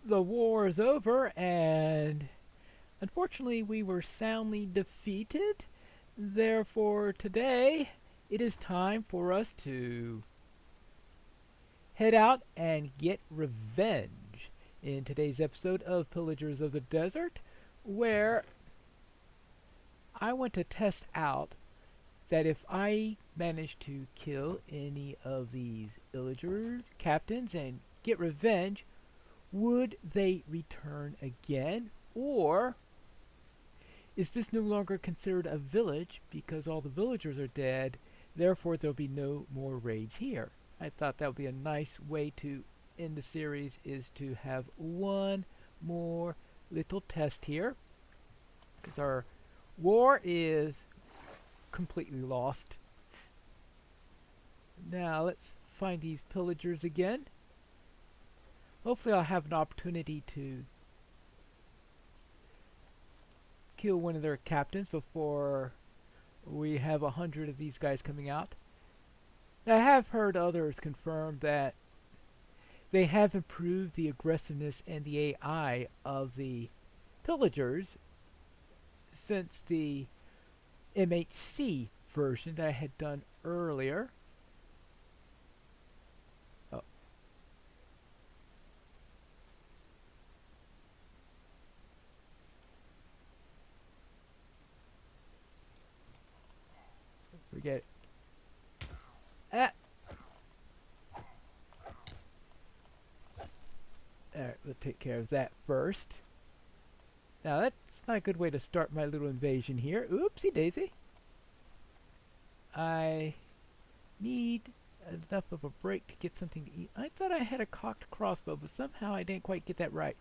The war is over, and unfortunately, we were soundly defeated. Therefore, today it is time for us to head out and get revenge in today's episode of Pillagers of the Desert, where I want to test out that if I manage to kill any of these illager captains and get revenge, would they return again? Or is this no longer considered a village because all the villagers are dead, therefore there'll be no more raids here? I thought that would be a nice way to end the series, is to have one more little test here, because our war is completely lost. Now let's find these pillagers again. Hopefully I'll have an opportunity to kill one of their captains before we have 100 of these guys coming out. I have heard others confirm that they have improved the aggressiveness and the AI of the pillagers since the MHC version that I had done earlier. Oh. Forget it. Ah! Alright, we'll take care of that first. Now that's not a good way to start my little invasion here. Oopsie daisy. I need enough of a break to get something to eat. I thought I had a cocked crossbow, but somehow I didn't quite get that right.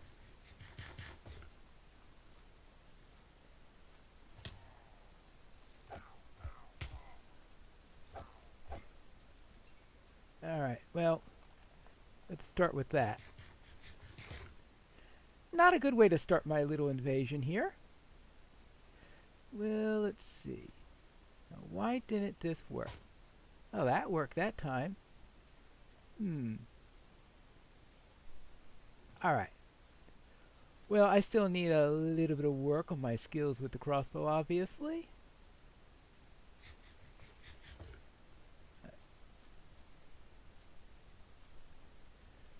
Alright, well, let's start with that. Not a good way to start my little invasion here. Well, let's see. Now, why didn't this work? Oh, that worked that time. Alright. Well, I still need a little bit of work on my skills with the crossbow, obviously.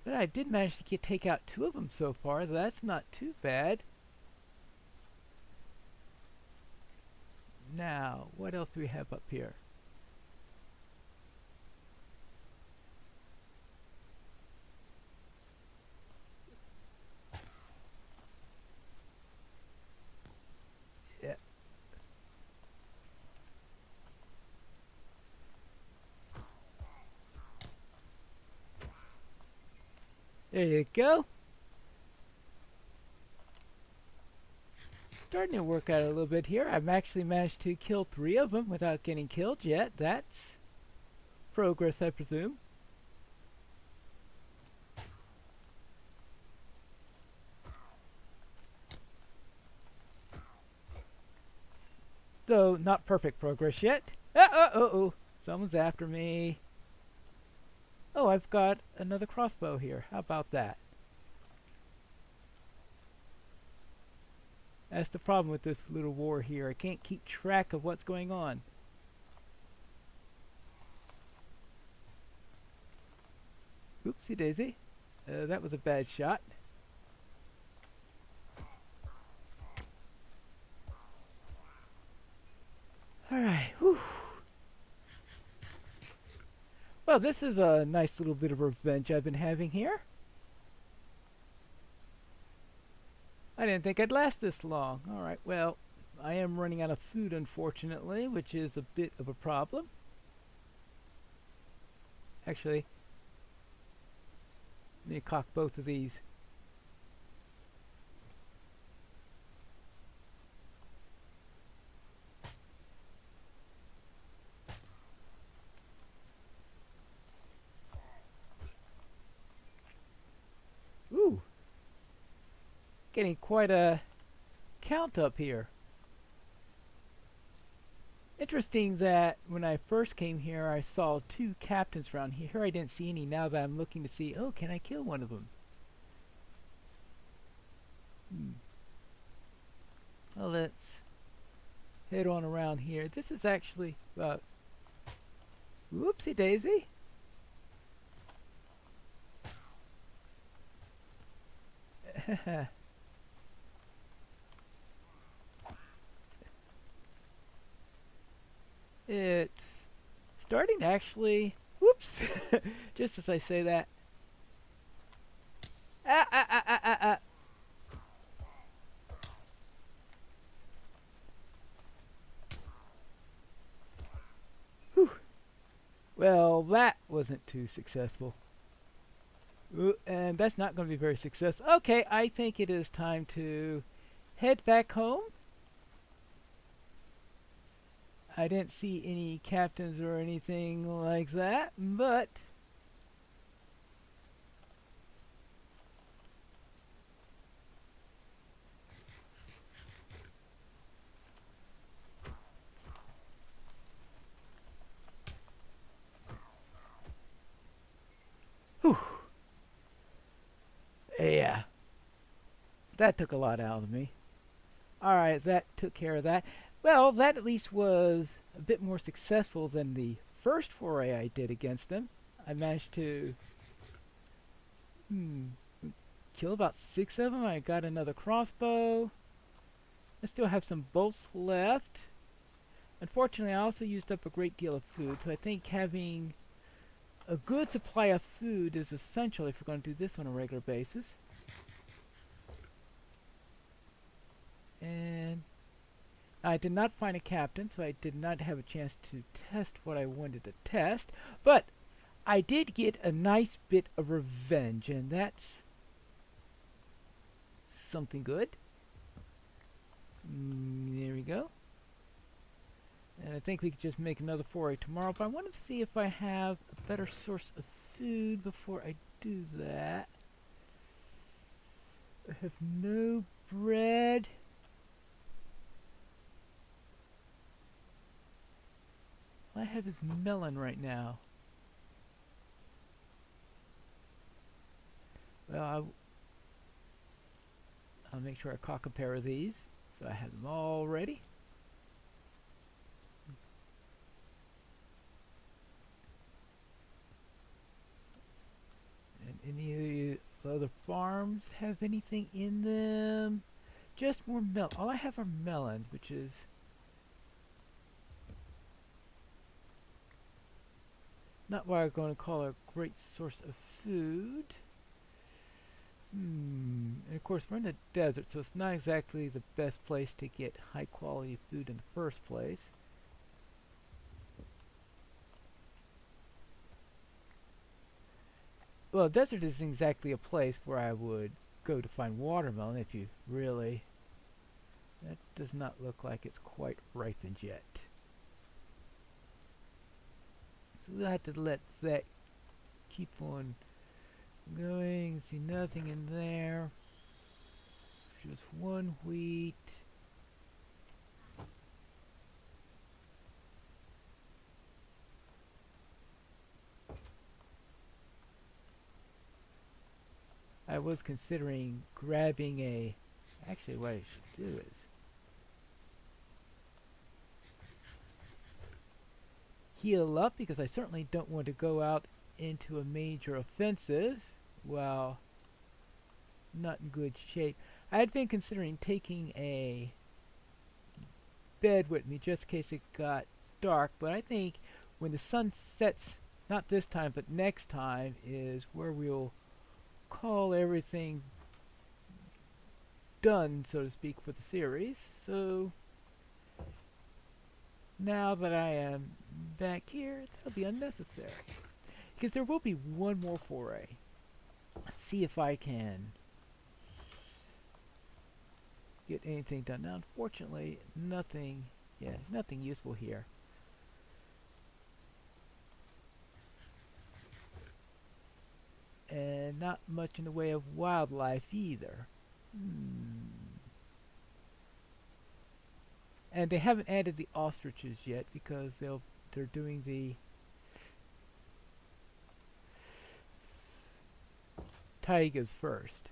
But I did manage to take out 2 of them so far, so that's not too bad. Now, what else do we have up here? Yeah. There you go. Starting to work out a little bit here. I've actually managed to kill 3 of them without getting killed yet. That's progress, I presume. Though not perfect progress yet. Uh-oh, someone's after me. Oh, I've got another crossbow here. How about that? That's the problem with this little war here. I can't keep track of what's going on. Oopsie daisy. That was a bad shot. Alright, whew. Well, this is a nice little bit of revenge I've been having here. I didn't think I'd last this long. Alright, well, I am running out of food, unfortunately, which is a bit of a problem. Actually, let me cock both of these. Ooh! Getting quite a count up here. Interesting that when I first came here I saw 2 captains around here. I didn't see any. Now that I'm looking to see, oh, can I kill one of them? Hmm. Well, let's head on around here. This is actually whoopsie daisy. It's starting to actually. Whoops! Just as I say that. Ah, ah, ah, ah, ah, ah. Whew. Well, that wasn't too successful. Ooh, and that's not going to be very successful. Okay, I think it is time to head back home. I didn't see any captains or anything like that, but whew, yeah, that took a lot out of me. Alright, that took care of that. Well, that at least was a bit more successful than the first foray I did against them. I managed to hmm, kill about 6 of them. I got another crossbow. I still have some bolts left. Unfortunately, I also used up a great deal of food, so I think having a good supply of food is essential if we're going to do this on a regular basis. And I did not find a captain, so I did not have a chance to test what I wanted to test. But I did get a nice bit of revenge, and that's something good. There we go. And I think we could just make another foray tomorrow, but I want to see if I have a better source of food before I do that. I have no bread. All I have is melon right now. Well, I'll make sure I cock a pair of these, so I have them all ready. And any of these other farms have anything in them? Just more melon. All I have are melons, which is not what I'm going to call a great source of food. And of course, we're in the desert, so it's not exactly the best place to get high quality food in the first place. Well, desert isn't exactly a place where I would go to find watermelon if you really. That does not look like it's quite ripened yet. So we'll have to let that keep on going. See nothing in there. Just one wheat. I was considering grabbing a. Actually, what I should do is heal up because I certainly don't want to go out into a major offensive while not in good shape. I had been considering taking a bed with me just in case it got dark, but I think when the sun sets, not this time, but next time, is where we'll call everything done, so to speak, for the series. So now that I am back here, that'll be unnecessary. Because there will be one more foray. Let's see if I can get anything done. Now, unfortunately, nothing useful here. And not much in the way of wildlife either. And they haven't added the ostriches yet because they're doing the tigers first.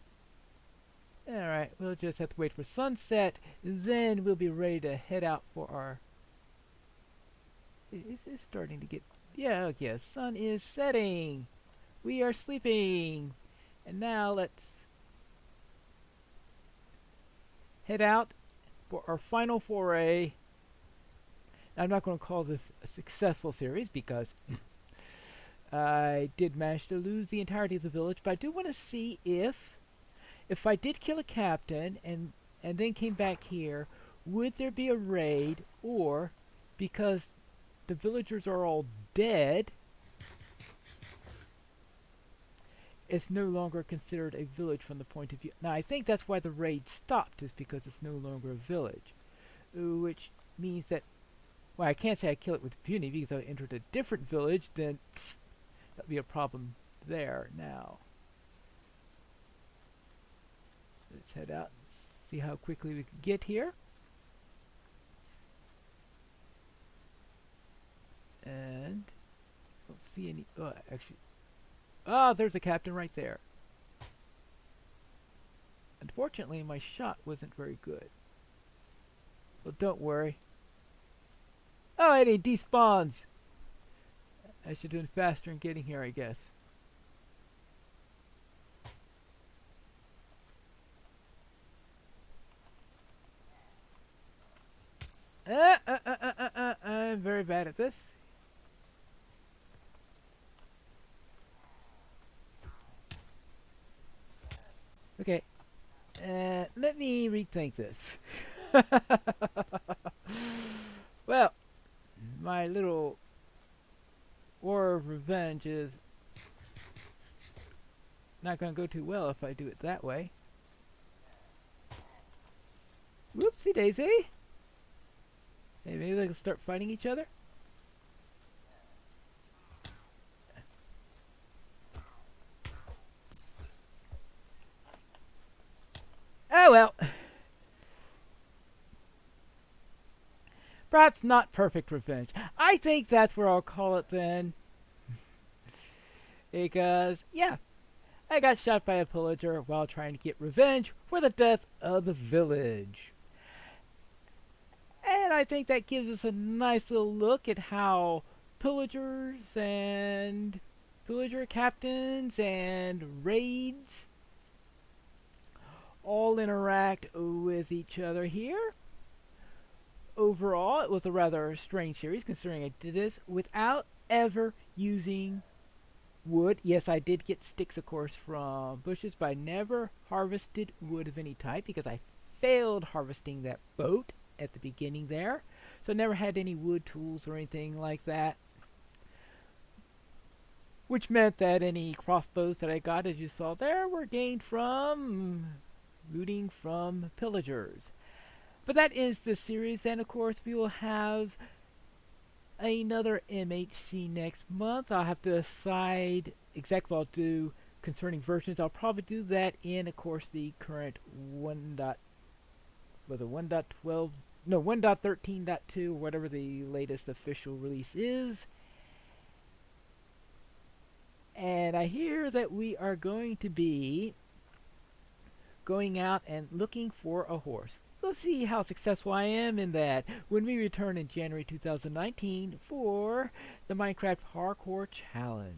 Alright, we'll just have to wait for sunset. Then we'll be ready to head out for our... It's starting to get... Yeah, okay, sun is setting. We are sleeping. And now let's head out for our final foray. I'm not going to call this a successful series because I did manage to lose the entirety of the village, but I do want to see if I did kill a captain and then came back here, would there be a raid, or because the villagers are all dead, it's no longer considered a village from the point of view. Now I think that's why the raid stopped, is because it's no longer a village, which means that, well, I can't say I kill it with impunity because I entered a different village, then that'd be a problem there now. Let's head out and see how quickly we can get here. And don't see any... Oh, actually... Ah, there's a captain right there. Unfortunately, my shot wasn't very good. Well, don't worry. Oh, and he despawns! I should have been faster in getting here, I guess. I'm very bad at this. Okay. Let me rethink this. Well, my little war of revenge is not going to go too well if I do it that way. Whoopsie daisy! Hey, maybe they can start fighting each other? Oh well. Perhaps not perfect revenge. I think that's where I'll call it then. Because, yeah, I got shot by a pillager while trying to get revenge for the death of the village. And I think that gives us a nice little look at how pillagers and pillager captains and raids all interact with each other here. Overall, it was a rather strange series considering I did this without ever using wood. Yes, I did get sticks, of course, from bushes, but I never harvested wood of any type because I failed harvesting that boat at the beginning there. So I never had any wood tools or anything like that. Which meant that any crossbows that I got, as you saw there, were gained from looting from pillagers. But that is the series, and of course we will have another MHC next month. I'll have to decide exactly what I'll do concerning versions. I'll probably do that in, of course, the current 1.12, no, 1.13.2, or whatever the latest official release is. And I hear that we are going to be going out and looking for a horse. We'll see how successful I am in that when we return in January 2019 for the Minecraft Hardcore Challenge.